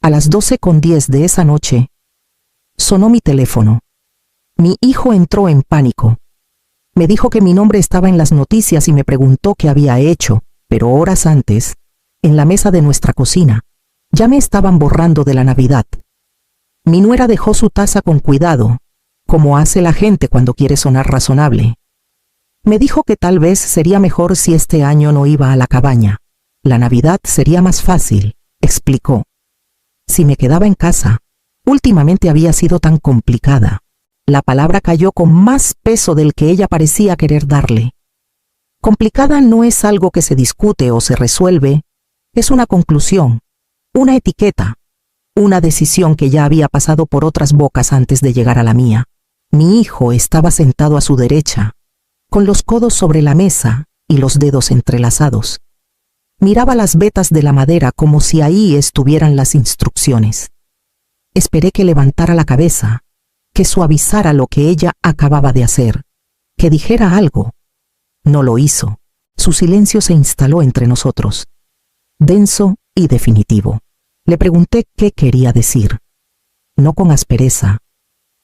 A las 12:10 de esa noche, sonó mi teléfono. Mi hijo entró en pánico. Me dijo que mi nombre estaba en las noticias y me preguntó qué había hecho, pero horas antes, en la mesa de nuestra cocina, ya me estaban borrando de la Navidad. Mi nuera dejó su taza con cuidado, como hace la gente cuando quiere sonar razonable. Me dijo que tal vez sería mejor si este año no iba a la cabaña. La Navidad sería más fácil, explicó. Si me quedaba en casa, últimamente había sido tan complicada. La palabra cayó con más peso del que ella parecía querer darle. Complicada no es algo que se discute o se resuelve, es una conclusión, una etiqueta, una decisión que ya había pasado por otras bocas antes de llegar a la mía. Mi hijo estaba sentado a su derecha, con los codos sobre la mesa y los dedos entrelazados. Miraba las vetas de la madera como si ahí estuvieran las instrucciones. Esperé que levantara la cabeza, que suavizara lo que ella acababa de hacer, que dijera algo. No lo hizo. Su silencio se instaló entre nosotros, denso y definitivo. Le pregunté qué quería decir. No con aspereza,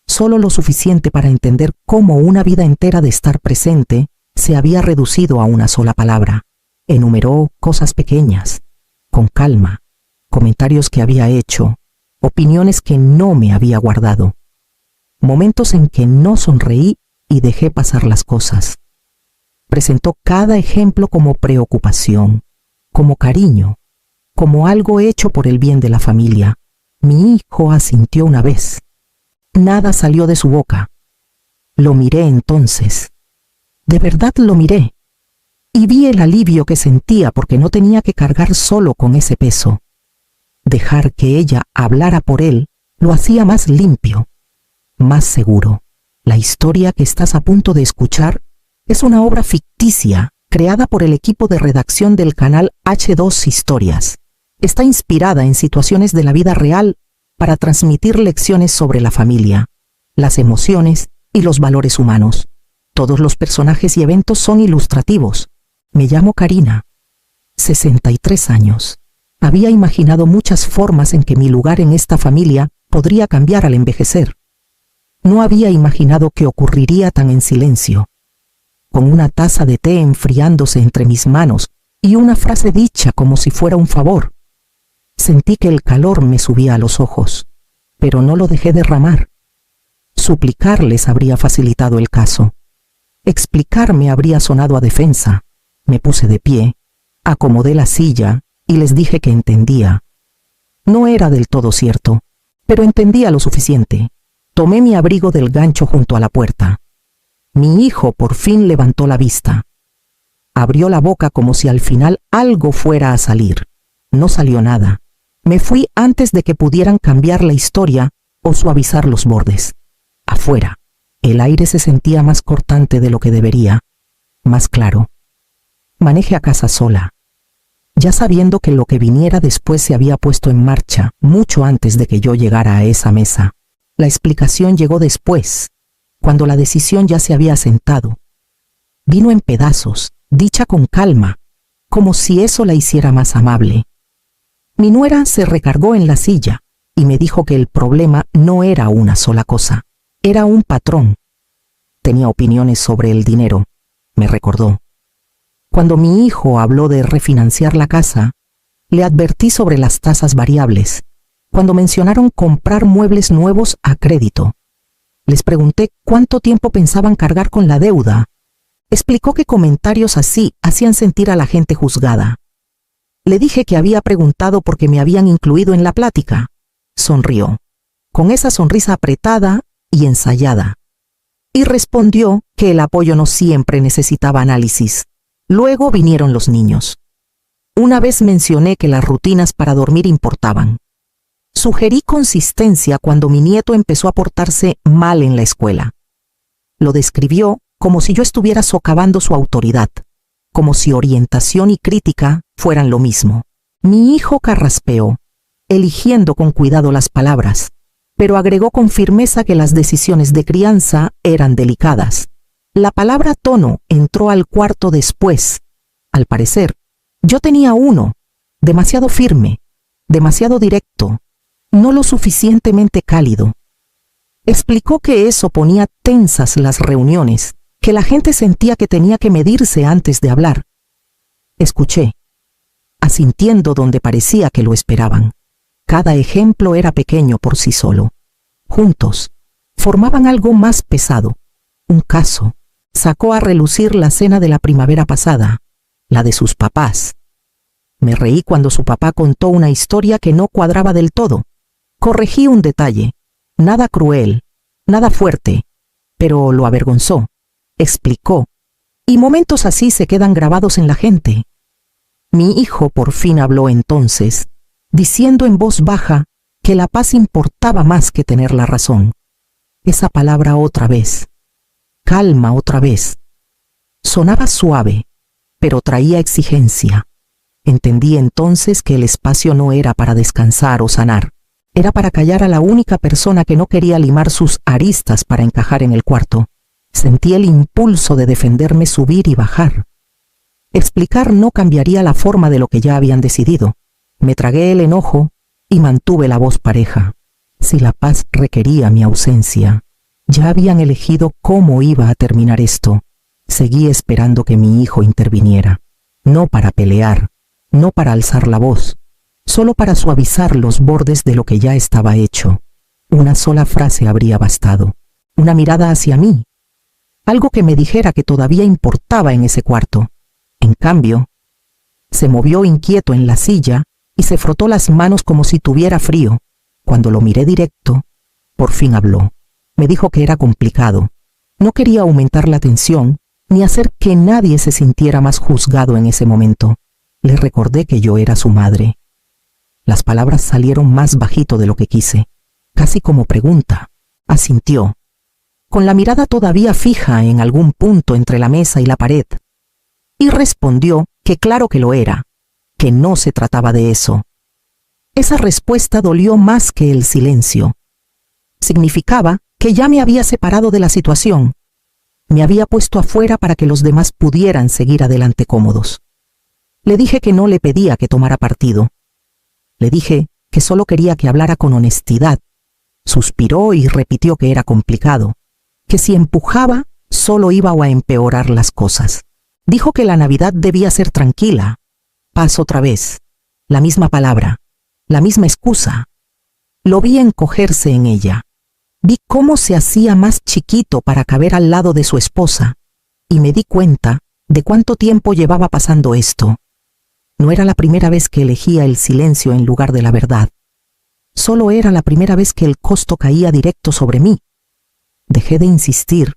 solo lo suficiente para entender cómo una vida entera de estar presente se había reducido a una sola palabra. Enumeró cosas pequeñas, con calma, comentarios que había hecho, opiniones que no me había guardado, momentos en que no sonreí y dejé pasar las cosas. Presentó cada ejemplo como preocupación, como cariño, como algo hecho por el bien de la familia. Mi hijo asintió una vez. Nada salió de su boca. Lo miré entonces. De verdad lo miré. Y vi el alivio que sentía porque no tenía que cargar solo con ese peso. Dejar que ella hablara por él lo hacía más limpio, más seguro. La historia que estás a punto de escuchar es una obra ficticia creada por el equipo de redacción del canal H2 Historias. Está inspirada en situaciones de la vida real para transmitir lecciones sobre la familia, las emociones y los valores humanos. Todos los personajes y eventos son ilustrativos. Me llamo Karina, 63 años. Había imaginado muchas formas en que mi lugar en esta familia podría cambiar al envejecer. No había imaginado que ocurriría tan en silencio, con una taza de té enfriándose entre mis manos y una frase dicha como si fuera un favor. Sentí que el calor me subía a los ojos, pero no lo dejé derramar. Suplicarles habría facilitado el caso. Explicarme habría sonado a defensa. Me puse de pie, acomodé la silla y les dije que entendía. No era del todo cierto, pero entendía lo suficiente. Tomé mi abrigo del gancho junto a la puerta. Mi hijo por fin levantó la vista. Abrió la boca como si al final algo fuera a salir. No salió nada. Me fui antes de que pudieran cambiar la historia o suavizar los bordes. Afuera, el aire se sentía más cortante de lo que debería, más claro. Manejé a casa sola, ya sabiendo que lo que viniera después se había puesto en marcha mucho antes de que yo llegara a esa mesa. La explicación llegó después, cuando la decisión ya se había asentado. Vino en pedazos, dicha con calma, como si eso la hiciera más amable. Mi nuera se recargó en la silla y me dijo que el problema no era una sola cosa, era un patrón. Tenía opiniones sobre el dinero, me recordó. Cuando mi hijo habló de refinanciar la casa, le advertí sobre las tasas variables. Cuando mencionaron comprar muebles nuevos a crédito, les pregunté cuánto tiempo pensaban cargar con la deuda. Explicó que comentarios así hacían sentir a la gente juzgada. Le dije que había preguntado porque me habían incluido en la plática. Sonrió, con esa sonrisa apretada y ensayada, y respondió que el apoyo no siempre necesitaba análisis. Luego vinieron los niños. Una vez mencioné que las rutinas para dormir importaban. Sugerí consistencia cuando mi nieto empezó a portarse mal en la escuela. Lo describió como si yo estuviera socavando su autoridad, como si orientación y crítica fueran lo mismo. Mi hijo carraspeó, eligiendo con cuidado las palabras, pero agregó con firmeza que las decisiones de crianza eran delicadas. La palabra tono entró al cuarto después. Al parecer, yo tenía uno, demasiado firme, demasiado directo, no lo suficientemente cálido. Explicó que eso ponía tensas las reuniones, que la gente sentía que tenía que medirse antes de hablar. Escuché, asintiendo donde parecía que lo esperaban. Cada ejemplo era pequeño por sí solo. Juntos, formaban algo más pesado. Un caso. Sacó a relucir la cena de la primavera pasada, la de sus papás. Me reí cuando su papá contó una historia que no cuadraba del todo. Corregí un detalle. Nada cruel, nada fuerte, pero lo avergonzó. Explicó. Y momentos así se quedan grabados en la gente. Mi hijo por fin habló entonces, diciendo en voz baja que la paz importaba más que tener la razón. Esa palabra otra vez. Calma otra vez. Sonaba suave, pero traía exigencia. Entendí entonces que el espacio no era para descansar o sanar. Era para callar a la única persona que no quería limar sus aristas para encajar en el cuarto. Sentí el impulso de defenderme, subir y bajar. Explicar no cambiaría la forma de lo que ya habían decidido. Me tragué el enojo y mantuve la voz pareja. Si la paz requería mi ausencia, ya habían elegido cómo iba a terminar esto. Seguí esperando que mi hijo interviniera. No para pelear, no para alzar la voz, solo para suavizar los bordes de lo que ya estaba hecho. Una sola frase habría bastado. Una mirada hacia mí. Algo que me dijera que todavía importaba en ese cuarto. En cambio, se movió inquieto en la silla y se frotó las manos como si tuviera frío. Cuando lo miré directo, por fin habló. Me dijo que era complicado. No quería aumentar la tensión ni hacer que nadie se sintiera más juzgado en ese momento. Le recordé que yo era su madre. Las palabras salieron más bajito de lo que quise, casi como pregunta. Asintió, con la mirada todavía fija en algún punto entre la mesa y la pared, y respondió que claro que lo era, que no se trataba de eso. Esa respuesta dolió más que el silencio. Significaba que ya me había separado de la situación. Me había puesto afuera para que los demás pudieran seguir adelante cómodos. Le dije que no le pedía que tomara partido. Le dije que solo quería que hablara con honestidad. Suspiró y repitió que era complicado, que si empujaba solo iba a empeorar las cosas. Dijo que la Navidad debía ser tranquila. Paz otra vez. La misma palabra, la misma excusa. Lo vi encogerse en ella. Vi cómo se hacía más chiquito para caber al lado de su esposa, y me di cuenta de cuánto tiempo llevaba pasando esto. No era la primera vez que elegía el silencio en lugar de la verdad. Solo era la primera vez que el costo caía directo sobre mí. Dejé de insistir.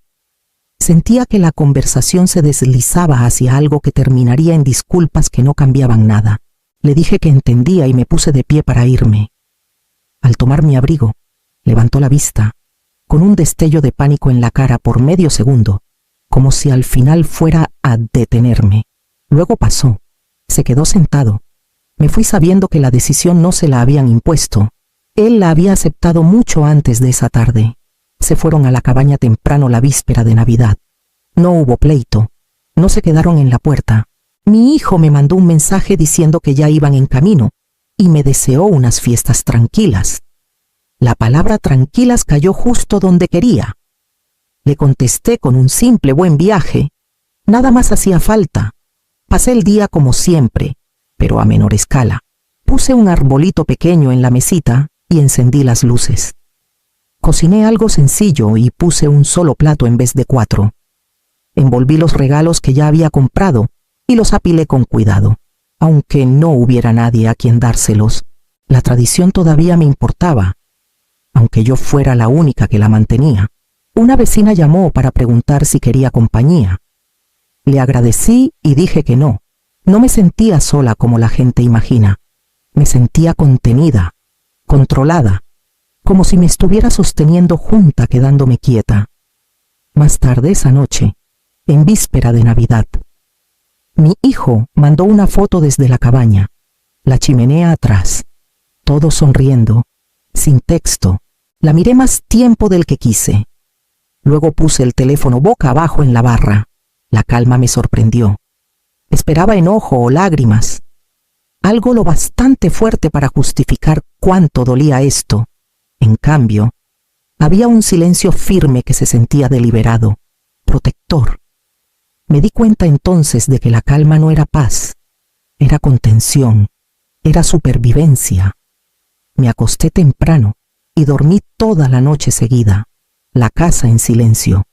Sentía que la conversación se deslizaba hacia algo que terminaría en disculpas que no cambiaban nada. Le dije que entendía y me puse de pie para irme. Al tomar mi abrigo, levantó la vista, con un destello de pánico en la cara por medio segundo, como si al final fuera a detenerme. Luego pasó. Se quedó sentado. Me fui sabiendo que la decisión no se la habían impuesto. Él la había aceptado mucho antes de esa tarde. Se fueron a la cabaña temprano la víspera de Navidad. No hubo pleito. No se quedaron en la puerta. Mi hijo me mandó un mensaje diciendo que ya iban en camino y me deseó unas fiestas tranquilas. La palabra tranquilas cayó justo donde quería. Le contesté con un simple buen viaje. Nada más hacía falta. Pasé el día como siempre, pero a menor escala. Puse un arbolito pequeño en la mesita y encendí las luces. Cociné algo sencillo y puse un solo plato en vez de 4. Envolví los regalos que ya había comprado y los apilé con cuidado. Aunque no hubiera nadie a quien dárselos, la tradición todavía me importaba, aunque yo fuera la única que la mantenía. Una vecina llamó para preguntar si quería compañía. Le agradecí y dije que no. No me sentía sola como la gente imagina. Me sentía contenida, controlada, como si me estuviera sosteniendo junta quedándome quieta. Más tarde esa noche, en víspera de Navidad, mi hijo mandó una foto desde la cabaña, la chimenea atrás, todos sonriendo, sin texto. La miré más tiempo del que quise. Luego puse el teléfono boca abajo en la barra. La calma me sorprendió. Esperaba enojo o lágrimas. algo lo bastante fuerte para justificar cuánto dolía esto. En cambio, había un silencio firme que se sentía deliberado, protector. Me di cuenta entonces de que la calma no era paz, era contención, era supervivencia. Me acosté temprano y dormí toda la noche seguida, la casa en silencio,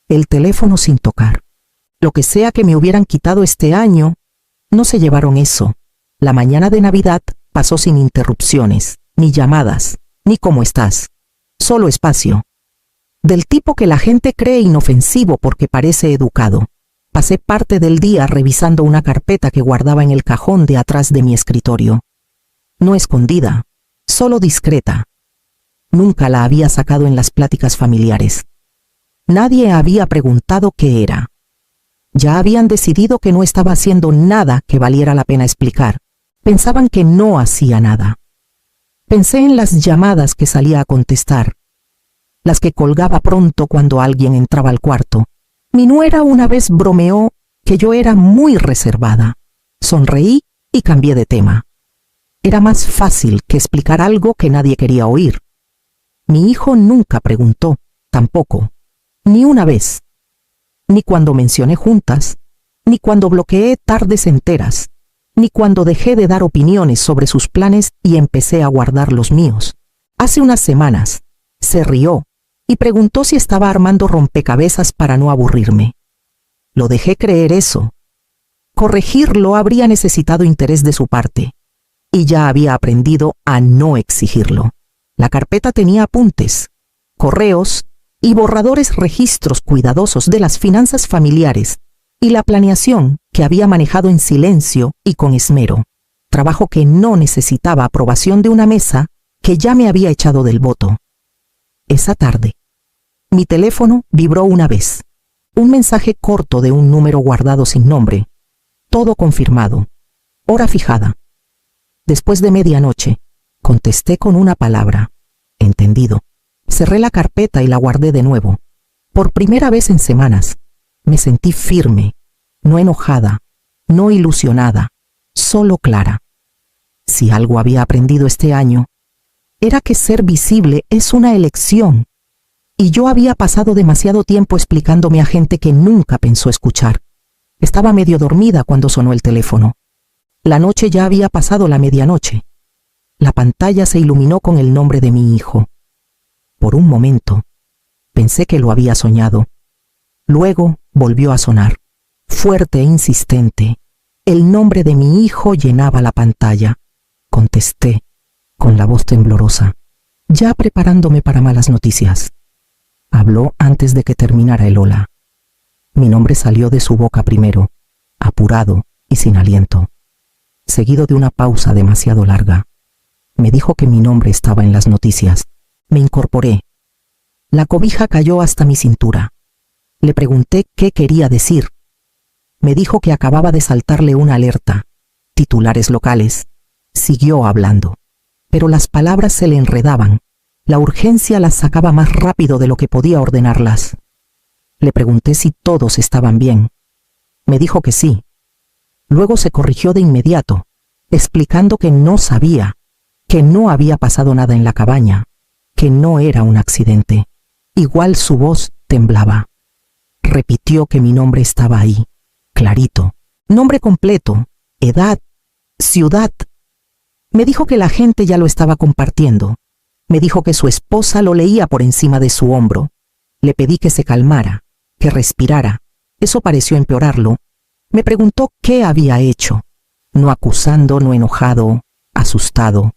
el teléfono sin tocar. Lo que sea que me hubieran quitado este año, no se llevaron eso. La mañana de Navidad pasó sin interrupciones, ni llamadas, ni cómo estás. Solo espacio. Del tipo que la gente cree inofensivo porque parece educado. Pasé parte del día revisando una carpeta que guardaba en el cajón de atrás de mi escritorio. No escondida, solo discreta. Nunca la había sacado en las pláticas familiares. Nadie había preguntado qué era. Ya habían decidido que no estaba haciendo nada que valiera la pena explicar. Pensaban que no hacía nada. Pensé en las llamadas que salía a contestar, las que colgaba pronto cuando alguien entraba al cuarto. Mi nuera una vez bromeó que yo era muy reservada. Sonreí y cambié de tema. Era más fácil que explicar algo que nadie quería oír. Mi hijo nunca preguntó, tampoco, ni una vez, ni cuando mencioné juntas, ni cuando bloqueé tardes enteras, ni cuando dejé de dar opiniones sobre sus planes y empecé a guardar los míos. Hace unas semanas, se rió y preguntó si estaba armando rompecabezas para no aburrirme. Lo dejé creer eso. Corregirlo habría necesitado interés de su parte, y ya había aprendido a no exigirlo. La carpeta tenía apuntes, correos y borradores registros cuidadosos de las finanzas familiares y la planeación que había manejado en silencio y con esmero, trabajo que no necesitaba aprobación de una mesa que ya me había echado del voto. Esa tarde, mi teléfono vibró una vez. Un mensaje corto de un número guardado sin nombre. Todo confirmado. Hora fijada. Después de medianoche, contesté con una palabra. Entendido. Cerré la carpeta y la guardé de nuevo. Por primera vez en semanas, me sentí firme, no enojada, no ilusionada, solo clara. Si algo había aprendido este año, era que ser visible es una elección. Y yo había pasado demasiado tiempo explicándome a gente que nunca pensó escuchar. Estaba medio dormida cuando sonó el teléfono. La noche ya había pasado la medianoche. La pantalla se iluminó con el nombre de mi hijo. Por un momento, pensé que lo había soñado. Luego volvió a sonar, fuerte e insistente. El nombre de mi hijo llenaba la pantalla. Contesté, con la voz temblorosa, ya preparándome para malas noticias. Habló antes de que terminara el hola. Mi nombre salió de su boca primero, apurado y sin aliento, seguido de una pausa demasiado larga. Me dijo que mi nombre estaba en las noticias. Me incorporé. La cobija cayó hasta mi cintura. Le pregunté qué quería decir. Me dijo que acababa de saltarle una alerta. Titulares locales. Siguió hablando, pero las palabras se le enredaban. La urgencia las sacaba más rápido de lo que podía ordenarlas. Le pregunté si todos estaban bien. Me dijo que sí. Luego se corrigió de inmediato, explicando que no sabía, que no había pasado nada en la cabaña, que no era un accidente. Igual su voz temblaba. Repitió que mi nombre estaba ahí, clarito. Nombre completo, edad, ciudad. Me dijo que la gente ya lo estaba compartiendo. Me dijo que su esposa lo leía por encima de su hombro. Le pedí que se calmara, que respirara. Eso pareció empeorarlo. Me preguntó qué había hecho. No acusando, no enojado, asustado.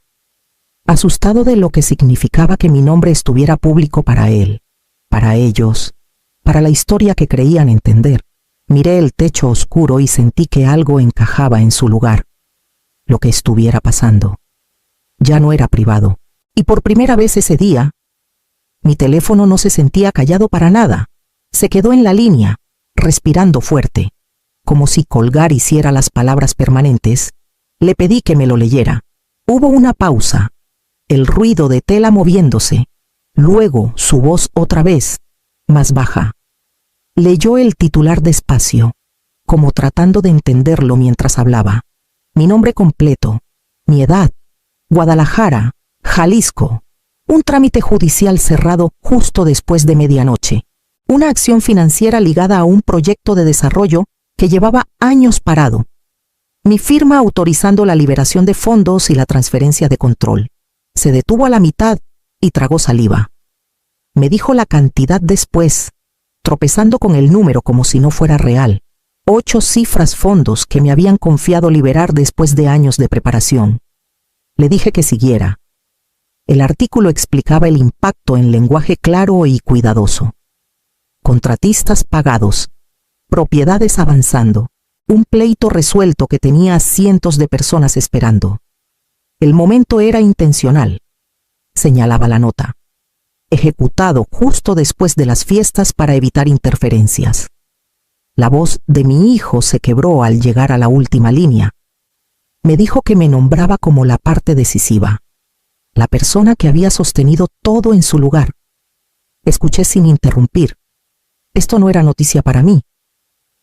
Asustado de lo que significaba que mi nombre estuviera público para él, para ellos, para la historia que creían entender. Miré el techo oscuro y sentí que algo encajaba en su lugar. Lo que estuviera pasando. Ya no era privado. Y por primera vez ese día, mi teléfono no se sentía callado para nada. Se quedó en la línea, respirando fuerte. Como si colgar hiciera las palabras permanentes, le pedí que me lo leyera. Hubo una pausa, el ruido de tela moviéndose. Luego su voz otra vez, más baja. Leyó el titular despacio, como tratando de entenderlo mientras hablaba. Mi nombre completo, mi edad, Guadalajara, Jalisco, un trámite judicial cerrado justo después de medianoche, una acción financiera ligada a un proyecto de desarrollo que llevaba años parado, mi firma autorizando la liberación de fondos y la transferencia de control. Se detuvo a la mitad y tragó saliva. Me dijo la cantidad después, tropezando con el número como si no fuera real. 8 cifras fondos que me habían confiado liberar después de años de preparación. Le dije que siguiera. El artículo explicaba el impacto en lenguaje claro y cuidadoso. Contratistas pagados, propiedades avanzando, un pleito resuelto que tenía a cientos de personas esperando. El momento era intencional, señalaba la nota, ejecutado justo después de las fiestas para evitar interferencias. La voz de mi hijo se quebró al llegar a la última línea. Me dijo que me nombraba como la parte decisiva, la persona que había sostenido todo en su lugar. Escuché sin interrumpir. Esto no era noticia para mí.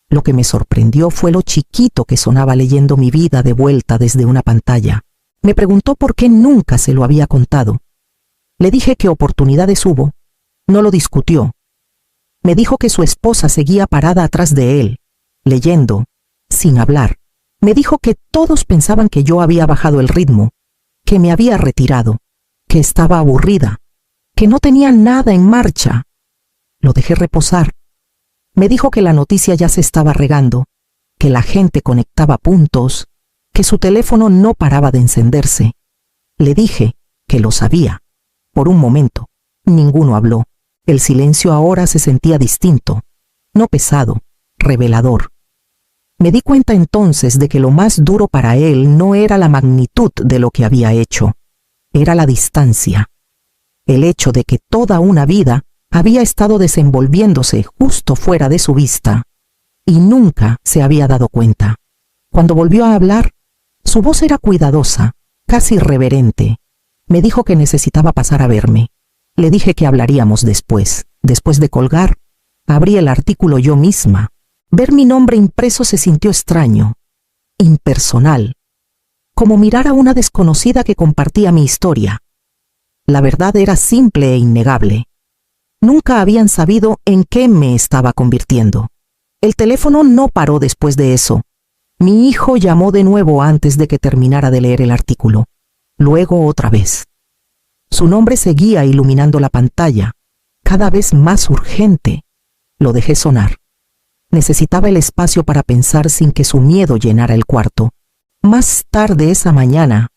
Lo que me sorprendió fue lo chiquito que sonaba leyendo mi vida de vuelta desde una pantalla. Me preguntó por qué nunca se lo había contado. Le dije que oportunidades hubo. No lo discutió. Me dijo que su esposa seguía parada atrás de él, leyendo, sin hablar. Me dijo que todos pensaban que yo había bajado el ritmo, que me había retirado, que estaba aburrida, que no tenía nada en marcha. Lo dejé reposar. Me dijo que la noticia ya se estaba regando, que la gente conectaba puntos, que su teléfono no paraba de encenderse. Le dije que lo sabía. Por un momento, ninguno habló. El silencio ahora se sentía distinto, no pesado, revelador. Me di cuenta entonces de que lo más duro para él no era la magnitud de lo que había hecho, era la distancia. El hecho de que toda una vida había estado desenvolviéndose justo fuera de su vista y nunca se había dado cuenta. Cuando volvió a hablar, su voz era cuidadosa, casi reverente. Me dijo que necesitaba pasar a verme. Le dije que hablaríamos después. Después de colgar, abrí el artículo yo misma. Ver mi nombre impreso se sintió extraño, impersonal, como mirar a una desconocida que compartía mi historia. La verdad era simple e innegable. Nunca habían sabido en qué me estaba convirtiendo. El teléfono no paró después de eso. Mi hijo llamó de nuevo antes de que terminara de leer el artículo. Luego otra vez. Su nombre seguía iluminando la pantalla, cada vez más urgente. Lo dejé sonar. Necesitaba el espacio para pensar sin que su miedo llenara el cuarto. Más tarde esa mañana,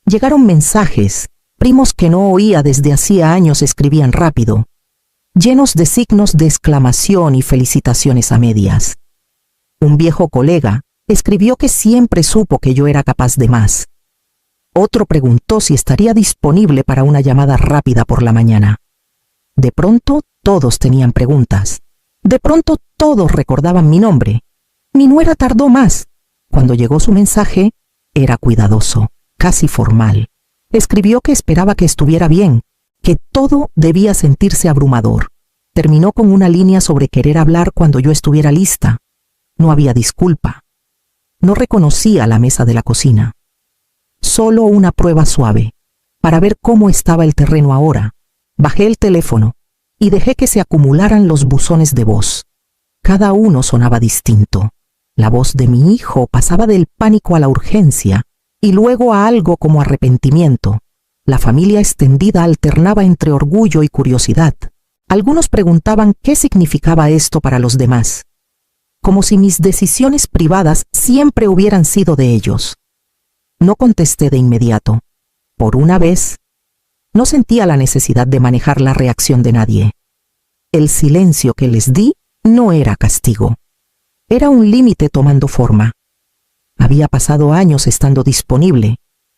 llegaron mensajes. Primos que no oía desde hacía años escribían rápido, llenos de signos de exclamación y felicitaciones a medias. Un viejo colega escribió que siempre supo que yo era capaz de más. Otro preguntó si estaría disponible para una llamada rápida por la mañana. De pronto, todos tenían preguntas. De pronto, todos recordaban mi nombre. Mi nuera tardó más. Cuando llegó su mensaje, era cuidadoso, casi formal. Escribió que esperaba que estuviera bien, que todo debía sentirse abrumador. Terminó con una línea sobre querer hablar cuando yo estuviera lista. No había disculpa. No reconocía la mesa de la cocina. Solo una prueba suave, para ver cómo estaba el terreno ahora. Bajé el teléfono y dejé que se acumularan los buzones de voz. Cada uno sonaba distinto. La voz de mi hijo pasaba del pánico a la urgencia y luego a algo como arrepentimiento. La familia extendida alternaba entre orgullo y curiosidad. Algunos preguntaban qué significaba esto para los demás, como si mis decisiones privadas siempre hubieran sido de ellos. No contesté de inmediato. Por una vez, no sentía la necesidad de manejar la reacción de nadie. El silencio que les di no era castigo. Era un límite tomando forma. Había pasado años estando disponible,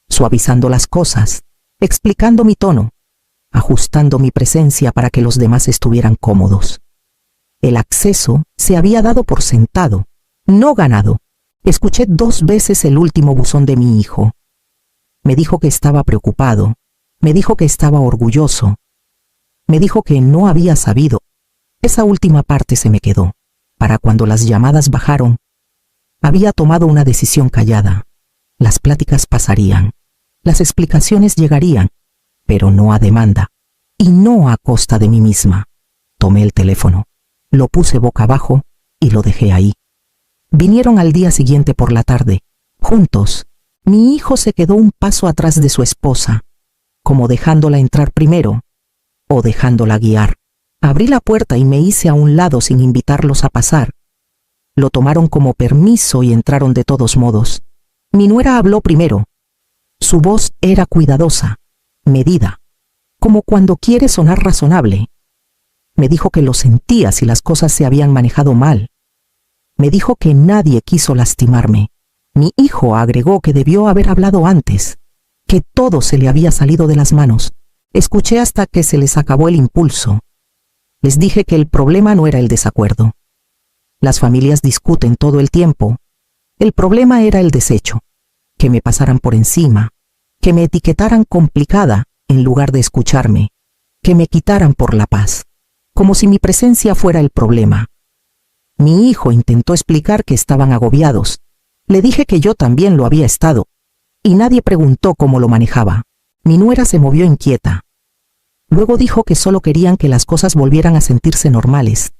suavizando las cosas, explicando mi tono, ajustando mi presencia para que los demás estuvieran cómodos. El acceso se había dado por sentado, no ganado. Escuché 2 veces el último buzón de mi hijo. Me dijo que estaba preocupado, me dijo que estaba orgulloso, me dijo que no había sabido. Esa última parte se me quedó. Para cuando las llamadas bajaron, había tomado una decisión callada. Las pláticas pasarían. Las explicaciones llegarían, pero no a demanda, y no a costa de mí misma. Tomé el teléfono, lo puse boca abajo y lo dejé ahí. Vinieron al día siguiente por la tarde, juntos. Mi hijo se quedó un paso atrás de su esposa, como dejándola entrar primero o dejándola guiar. Abrí la puerta y me hice a un lado sin invitarlos a pasar. Lo tomaron como permiso y entraron de todos modos. Mi nuera habló primero. Su voz era cuidadosa, medida, como cuando quiere sonar razonable. Me dijo que lo sentía si las cosas se habían manejado mal. Me dijo que nadie quiso lastimarme. Mi hijo agregó que debió haber hablado antes, que todo se le había salido de las manos. Escuché hasta que se les acabó el impulso. Les dije que el problema no era el desacuerdo. Las familias discuten todo el tiempo. El problema era el desecho, que me pasaran por encima, que me etiquetaran complicada en lugar de escucharme, que me quitaran por la paz, como si mi presencia fuera el problema. Mi hijo intentó explicar que estaban agobiados. Le dije que yo también lo había estado, y nadie preguntó cómo lo manejaba. Mi nuera se movió inquieta. Luego dijo que solo querían que las cosas volvieran a sentirse normales.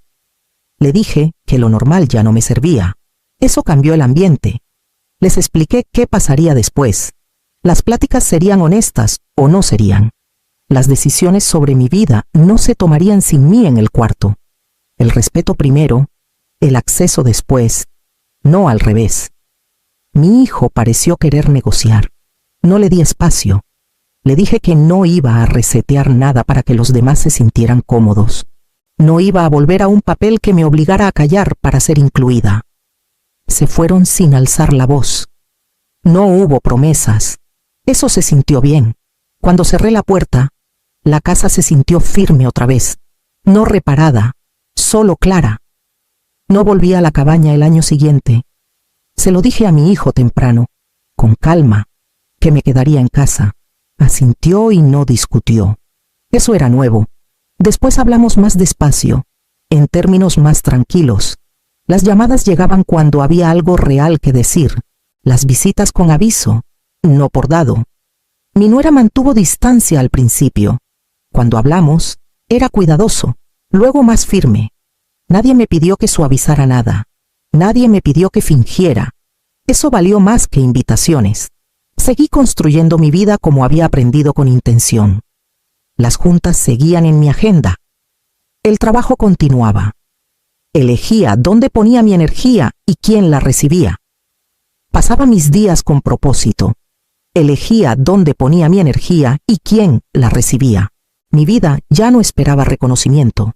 Le dije que lo normal ya no me servía. Eso cambió el ambiente. Les expliqué qué pasaría después. Las pláticas serían honestas o no serían. Las decisiones sobre mi vida no se tomarían sin mí en el cuarto. El respeto primero, el acceso después, no al revés. Mi hijo pareció querer negociar. No le di espacio. Le dije que no iba a resetear nada para que los demás se sintieran cómodos. No iba a volver a un papel que me obligara a callar para ser incluida. Se fueron sin alzar la voz. No hubo promesas. Eso se sintió bien. Cuando cerré la puerta, la casa se sintió firme otra vez. No reparada, solo clara. No volví a la cabaña el año siguiente. Se lo dije a mi hijo temprano, con calma, que me quedaría en casa. Asintió y no discutió. Eso era nuevo. Después hablamos más despacio, en términos más tranquilos. Las llamadas llegaban cuando había algo real que decir. Las visitas con aviso, no por dado. Mi nuera mantuvo distancia al principio. Cuando hablamos, era cuidadoso, luego más firme. Nadie me pidió que suavizara nada. Nadie me pidió que fingiera. Eso valió más que invitaciones. Seguí construyendo mi vida como había aprendido con intención. Las juntas seguían en mi agenda. El trabajo continuaba. Elegía dónde ponía mi energía y quién la recibía. Pasaba mis días con propósito. Elegía dónde ponía mi energía y quién la recibía. Mi vida ya no esperaba reconocimiento.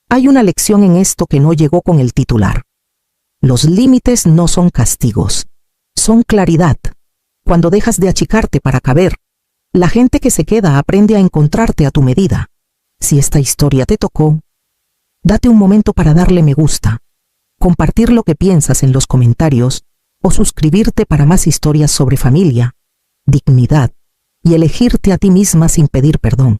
Hay una lección en esto que no llegó con el titular. Los límites no son castigos, son claridad. Cuando dejas de achicarte para caber, la gente que se queda aprende a encontrarte a tu medida. Si esta historia te tocó, date un momento para darle me gusta, compartir lo que piensas en los comentarios o suscribirte para más historias sobre familia, dignidad y elegirte a ti misma sin pedir perdón.